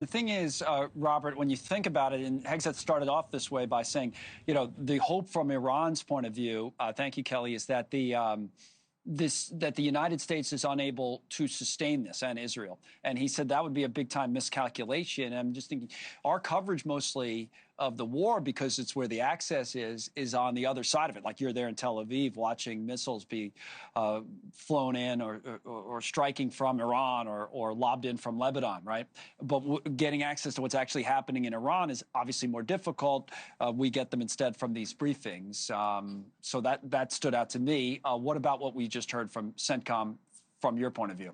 The thing is, Robert, when you think about it, and Hegseth started off this way by saying, the hope from Iran's point of view, thank you, Kelly, is that that the United States is unable to sustain this, and Israel. And he said that would be a big-time miscalculation. And I'm just thinking our coverage mostly of the war, because it's where the access is on the other side of it. Like you're there in Tel Aviv watching missiles be flown in or striking from Iran or lobbed in from Lebanon, right? But getting access to what's actually happening in Iran is obviously more difficult. We get them instead from these briefings. So that stood out to me. What about what we just heard from CENTCOM from your point of view?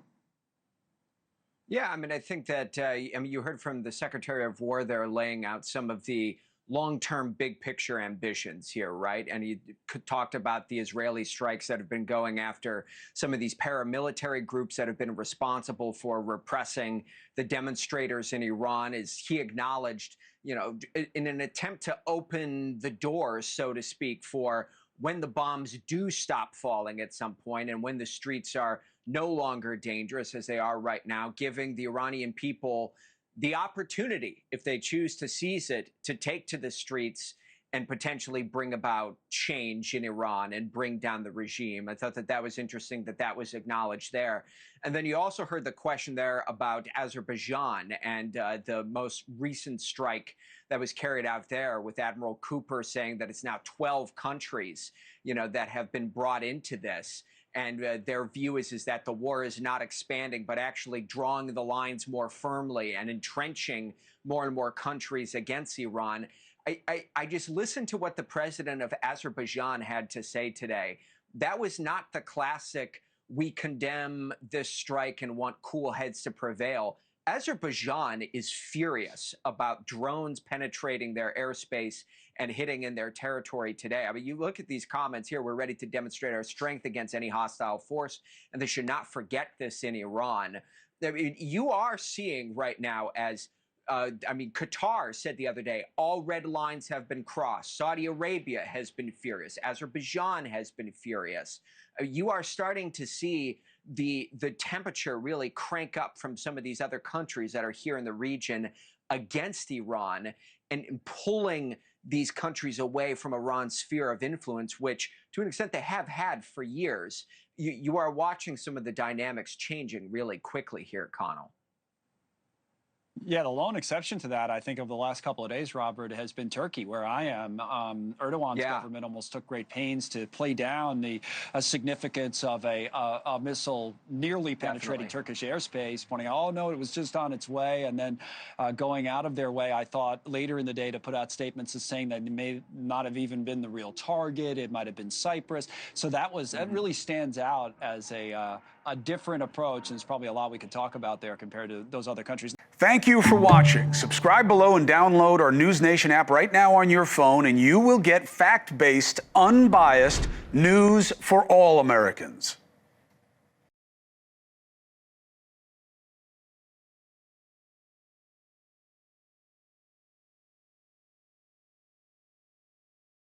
Yeah, I mean, I think that, you heard from the Secretary of War there laying out some of the long-term big picture ambitions here, right? And he talked about the Israeli strikes that have been going after some of these paramilitary groups that have been responsible for repressing the demonstrators in Iran. As he acknowledged, in an attempt to open the doors, so to speak, for when the bombs do stop falling at some point and when the streets are no longer dangerous as they are right now, giving the Iranian people the opportunity, if they choose to seize it, to take to the streets and potentially bring about change in Iran and bring down the regime. I thought that was interesting that was acknowledged there. And then you also heard the question there about Azerbaijan and the most recent strike that was carried out there, with Admiral Cooper saying that it's now 12 countries, that have been brought into this. And their view is that the war is not expanding, but actually drawing the lines more firmly and entrenching more and more countries against Iran. I just listened to what the president of Azerbaijan had to say today. That was not the classic, we condemn this strike and want cool heads to prevail. Azerbaijan is furious about drones penetrating their airspace and hitting in their territory today. I mean, you look at these comments here, we're ready to demonstrate our strength against any hostile force, and they should not forget this in Iran. I mean, you are seeing right now as Qatar said the other day, all red lines have been crossed. Saudi Arabia has been furious. Azerbaijan has been furious. You are starting to see the temperature really crank up from some of these other countries that are here in the region against Iran and pulling these countries away from Iran's sphere of influence, which to an extent they have had for years. You are watching some of the dynamics changing really quickly here, Connell. Yeah, the lone exception to that, I think, over the last couple of days, Robert, has been Turkey, where I am. Erdogan's government almost took great pains to play down the significance of a missile nearly penetrating Turkish airspace, pointing out, oh, no, it was just on its way, and then going out of their way, I thought, later in the day to put out statements as saying that it may not have even been the real target. It might have been Cyprus. So that really stands out as a different approach, and there's probably a lot we could talk about there compared to those other countries. Thank you for watching. Subscribe below and download our NewsNation app right now on your phone, and you will get fact-based, unbiased news for all Americans.